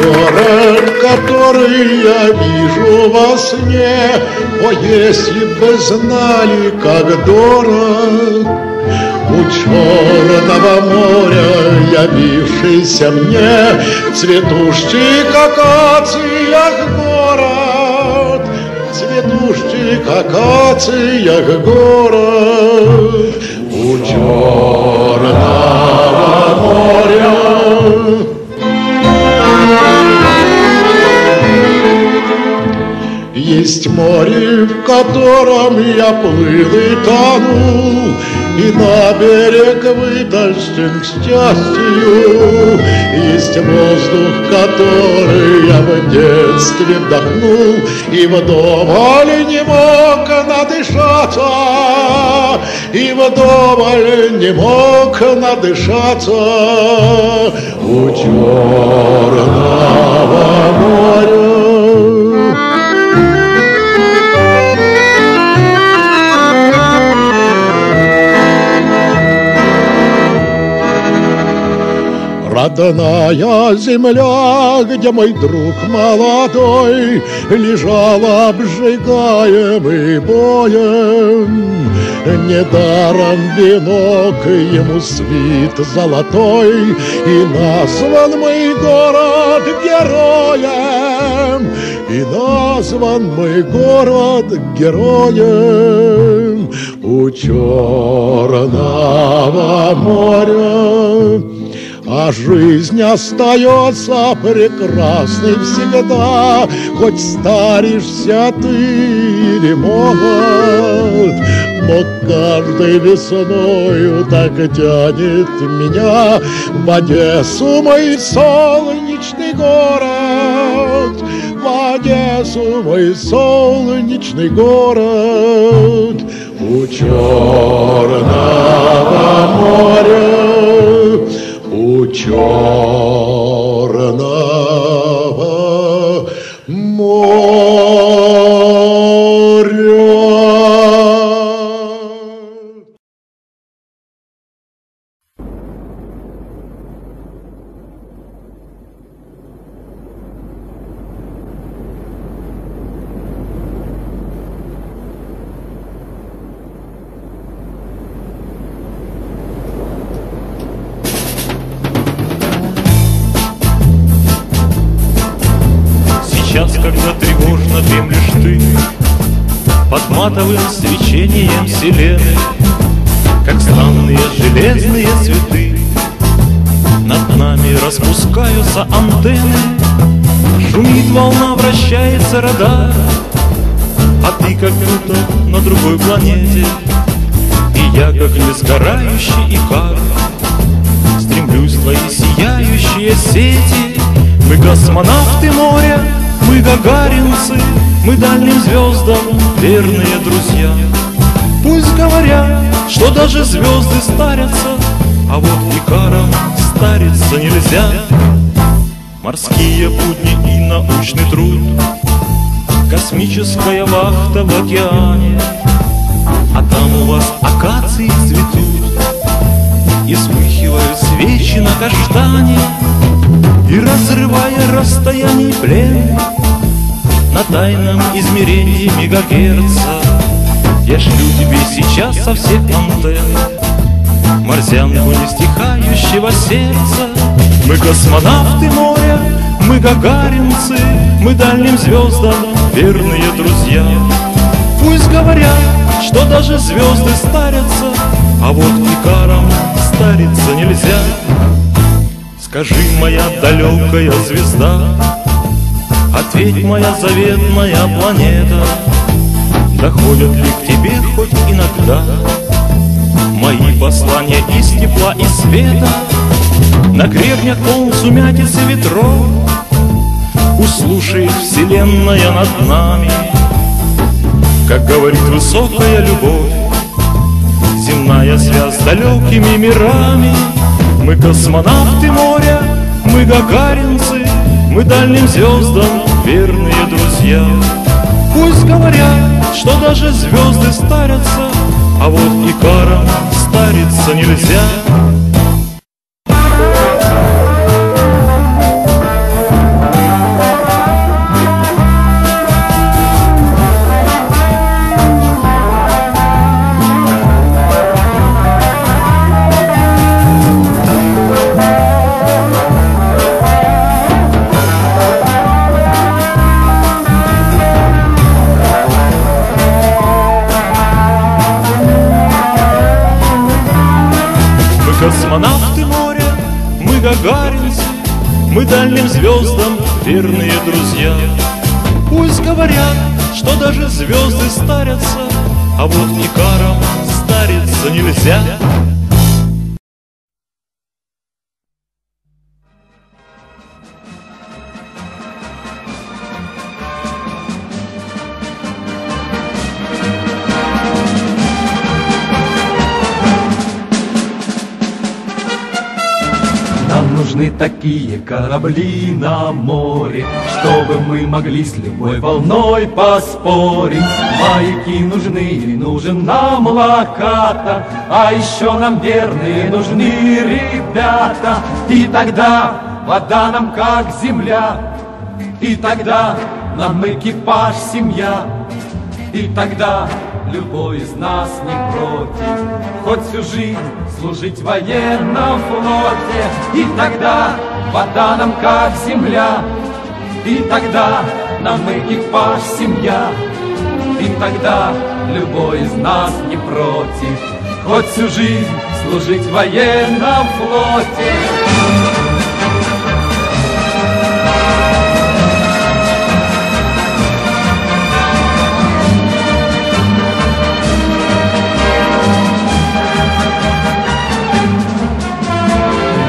город, который я вижу во сне, о, если бы знали, как дорог у черного моря явившийся мне цветущий, как акациях город, цветущий, как акациях город у черного моря. Есть море, в котором я плыл и тонул, и на берег вытащен к счастью. Есть воздух, который я в детстве вдохнул, и вдоволь не мог надышаться, и вдоволь не мог надышаться у черного моря. Родная земля, где мой друг молодой лежал обжигаемый боем, недаром венок ему свит золотой, и назван мой город героем, и назван мой город героем у Черного моря. А жизнь остается прекрасной всегда, хоть старишься ты или молод. Но каждой весною так тянет меня в Одессу, мой солнечный город, в Одессу, мой солнечный город у Черного моря. У Черного моря. Сейчас, когда тревожно дремлешь ты под матовым свечением вселенной, как странные железные цветы над нами распускаются антенны. Шумит волна, вращается радар, а ты как будто на другой планете, и я как несгорающий икар стремлюсь в твои сияющие сети. Мы космонавты моря, мы гагаринцы, мы дальним звездам верные друзья. Пусть говорят, что даже звезды старятся, а вот икарам стариться нельзя. Морские будни и научный труд, космическая вахта в океане, а там у вас акации цветут и вспыхивают свечи на каштане. И разрывая расстояние плен на тайном измерении мегагерца, я шлю тебе сейчас со всех антенн морзянку нестихающего сердца. Мы космонавты моря, мы гагаринцы, мы дальним звездам верные друзья. Пусть говорят, что даже звезды старятся, а вот икарам стариться нельзя. Скажи, моя далекая звезда, ответь, моя заветная планета, доходят ли к тебе хоть иногда мои послания из тепла и света? На гребнях волн сумятицы ветров услушает вселенная над нами, как говорит высокая любовь, земная связь с далекими мирами. Мы космонавты моря, мы гагаринцы, мы дальним звездам верные друзья. Пусть говорят, что даже звезды старятся, а вот икарам стариться нельзя. дальним звездам верные друзья. Пусть говорят, что даже звезды старятся, а вот Икарам стариться нельзя. Нам нужны такие корабли на море, чтобы мы могли с любой волной поспорить. Маяки нужны, и нужен нам локатор, а еще нам верные нужны ребята. И тогда вода нам как земля, и тогда нам экипаж семья, и тогда любой из нас не против хоть всю жизнь служить в военном флоте. И тогда вода нам как земля, и тогда нам экипаж семья, и тогда любой из нас не против хоть всю жизнь служить в военном флоте.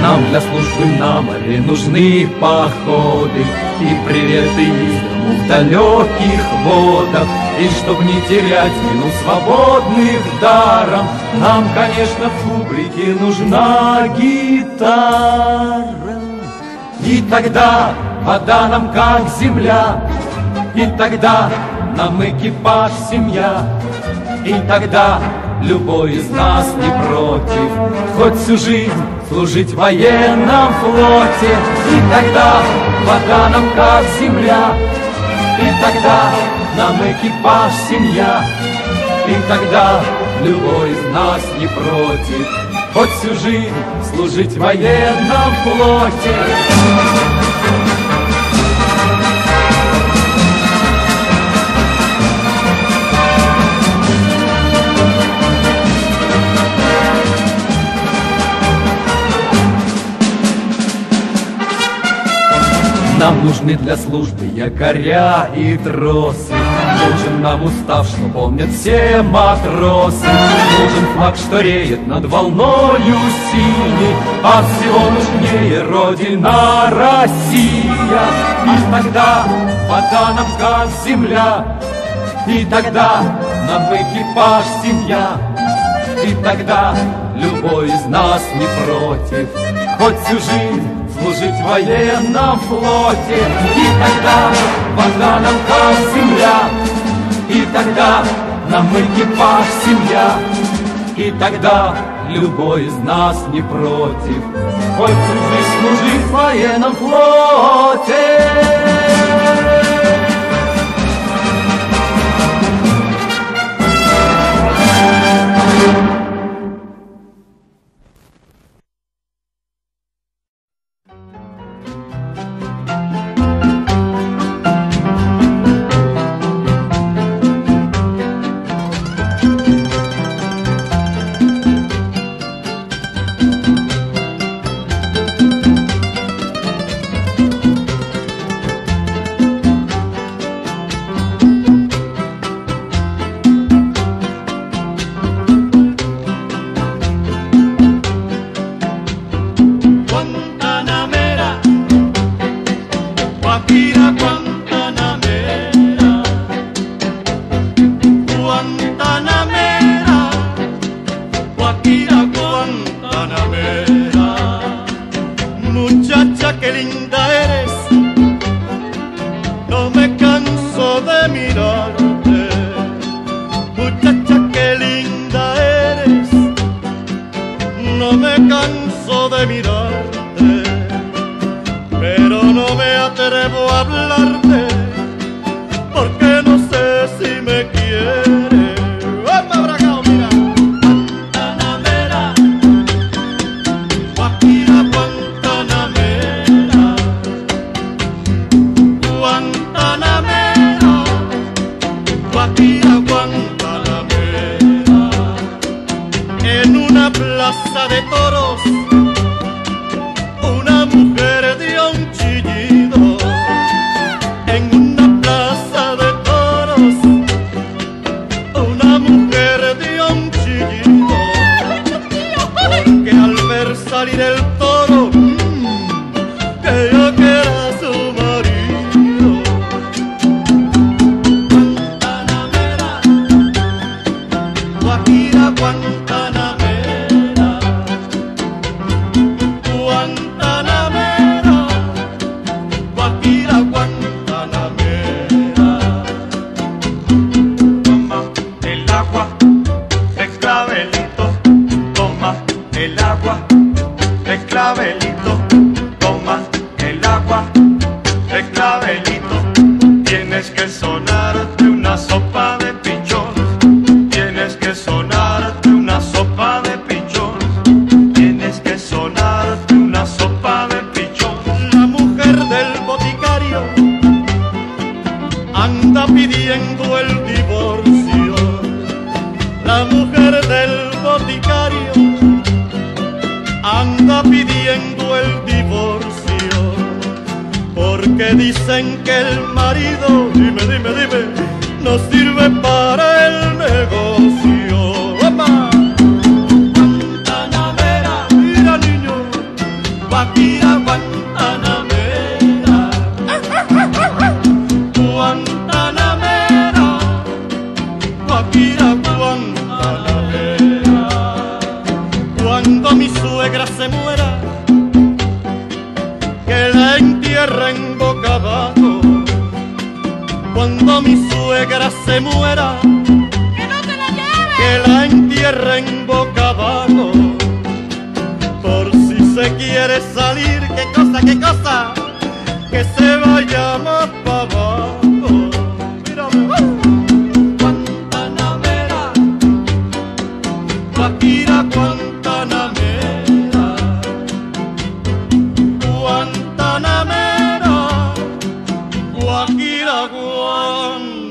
Нам для службы на море нужны походы и приветы из дому в далеких водах. И чтоб не терять минут свободных даром, нам, конечно, в кубрике нужна гитара. И тогда вода нам как земля, и тогда нам экипаж семья, и тогда любой из нас не против хоть всю жизнь служить в военном флоте. И тогда вода нам как земля, и тогда нам экипаж семья, и тогда любой из нас не против хоть всю жизнь служить в военном флоте. Нам нужны для службы якоря и тросы, нужен нам устав, что помнят все матросы, нужен флаг, что реет над волною синей, а всего нужнее Родина Россия. И тогда вода нам как земля, и тогда нам экипаж семья, и тогда любой из нас не против хоть всю жизнь служить в военном флоте. И тогда вода нам как земля, и тогда нам экипаж семья, и тогда любой из нас не против хоть всю жизнь служить в военном флоте. Muchacha, qué linda eres, no me canso de mirarte. Muchacha, qué linda eres, no me canso de mirarte. Pero no me atrevo a hablarte, porque no sé si me quieres. ¡Opa, bragao, mira! Guantanamera, Guajira, Guantanamera, Guantanamera, Guajira, Guantanamera. En una plaza de toros, una mujer dio un chillido. anda pidiendo el divorcio. La mujer del boticario anda pidiendo el divorcio, porque dicen que el marido, dime, no sirve para el negocio. ¡Opa! Guantanamera, mira niño, Guajira, Guantanamera. Guantanamera, Guajira, Guantanamera. Cuando mi suegra se muera, que la entierren boca abajo. Cuando mi suegra se muera, ¡que no se la lleve! que la entierren boca abajo. Por si se quiere salir, qué cosa, que se vaya más para abajo. Mírame. Guantanamera, Guajira, Guantanamera. Guantanamera, Guajira, Guantanamera.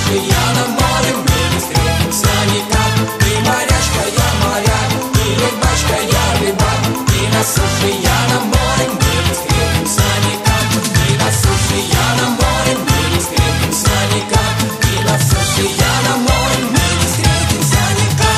суше, я на море, мы не встретимся никак. Ты морячка, я моряк, ты рыбачка, я рыбак. Ты на суше, я на море, мы не встретимся никак. Ты на суше, я на море, мы не встретимся никак. Ты на суше, я на море, мы не встретимся никак.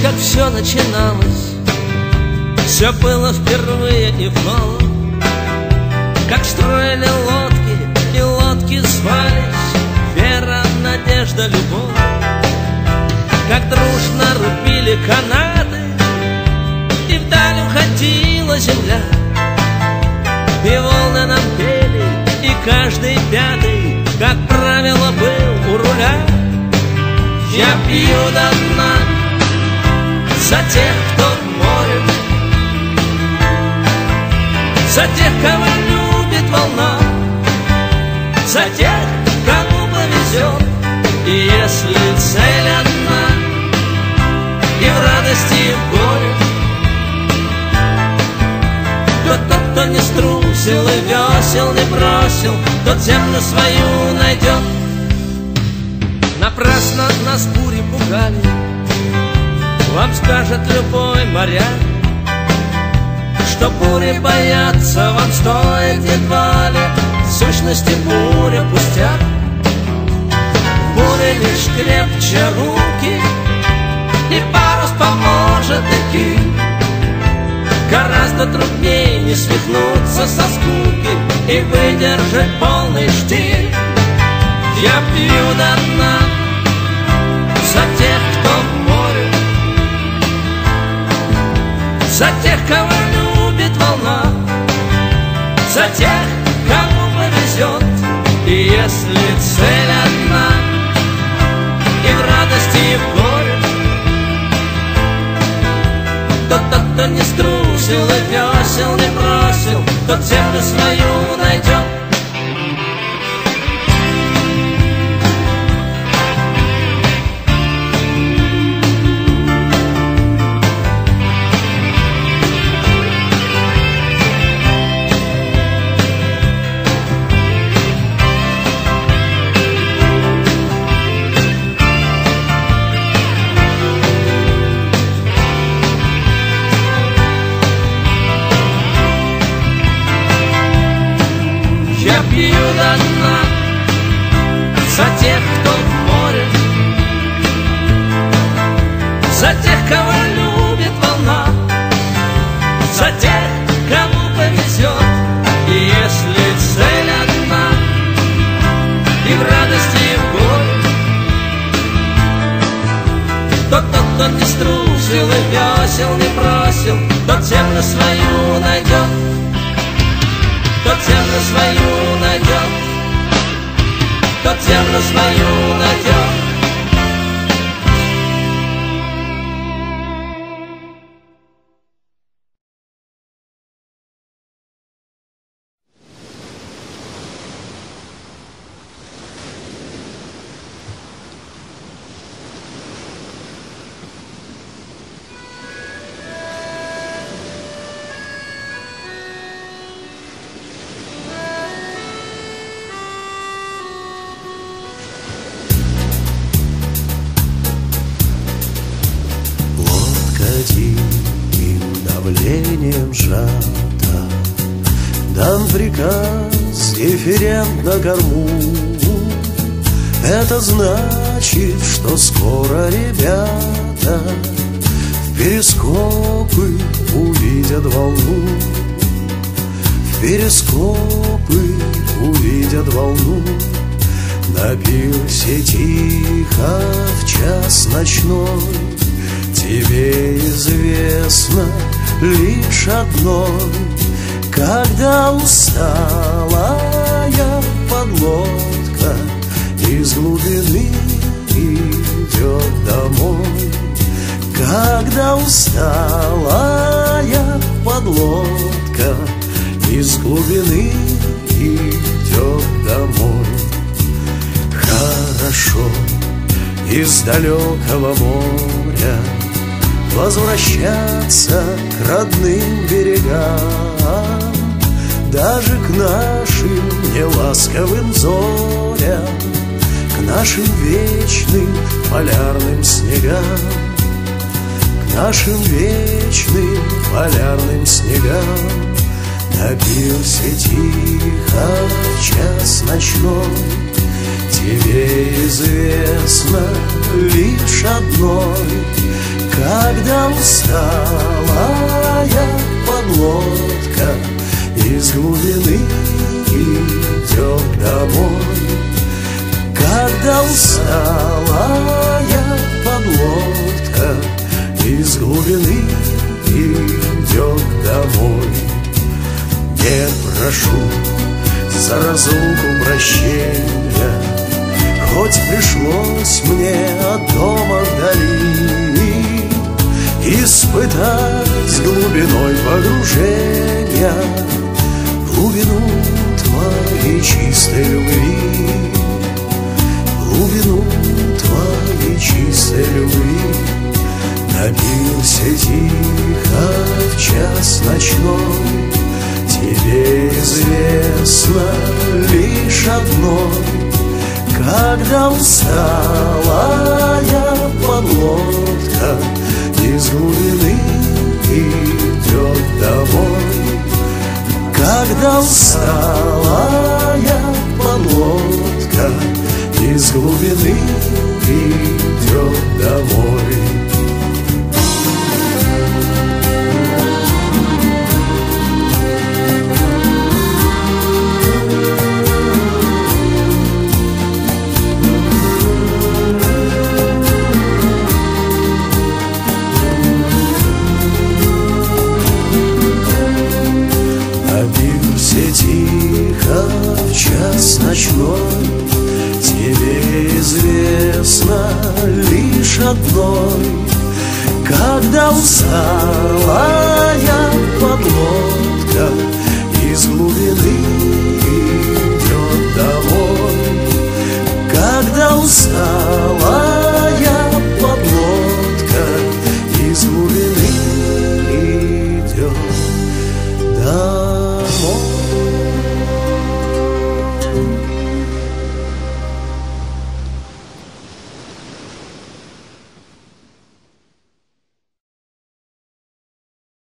Как все начиналось, все было впервые и вновь. Как строили лодки, и лодки звались вера, надежда, любовь. Как дружно рубили канаты, и вдаль уходила земля. И волны нам пели, и каждый пятый, как правило, был у руля. Я пью до дна за тех, кто в море, за тех, кого любит волна, за тех, кому повезет. И если цель одна, и в радости, и в горе, то тот, кто не струсил и весел не бросил, тот землю свою найдет. Напрасно нас бури пугали, вам скажет любой моряк, что бури бояться вам стоит едва ли, в сущности буря пустяк. В буре лишь крепче руки, и парус поможет идти. Гораздо труднее не свихнуться со скуки и выдержать полный штиль. Я пью до дна за тех, кто в море, за тех, кого любит волна, за тех, кому повезет. И если цель одна, и в радости, и в горе, то тот, кто не струсил и весел не бросил, тот землю свою найдет. Пью до дна за тех, кто в море, за тех, кого любит волна, за тех, кому повезет. И если цель одна, и в радости, и в горе, то тот, кто не струсил и весел не бросил, тот землю свою найдет. Тот землю свою найдет, тот землю свою найдет. давлением сжата. Дан приказ дифферент на корму. Это значит, что скоро ребята в перископы увидят волну. В перископы увидят волну. На пирсе тихо в час ночной тебе известно лишь одно: когда усталая подлодка из глубины идет домой, когда усталая подлодка из глубины идет домой. Хорошо из далекого моря возвращаться к родным берегам, даже к нашим неласковым зорям, к нашим вечным полярным снегам, к нашим вечным полярным снегам. Напился тихо в час ночной, тебе известно лишь одной: когда усталая подлодка из глубины идет домой, когда усталая подлодка из глубины идет домой. Не прошу за разлуку прощения, хоть пришлось мне от дома вдали испытать с глубиной погружения глубину твоей чистой любви, глубину твоей чистой любви. Напился тихо в час ночной, тебе известно лишь одной: когда усталая подлодка из глубины идет домой, когда усталая подлодка из глубины идет домой. Тихо в час ночной, тебе известно лишь одной: когда усталая подлодка из глубины идет домой, когда усталая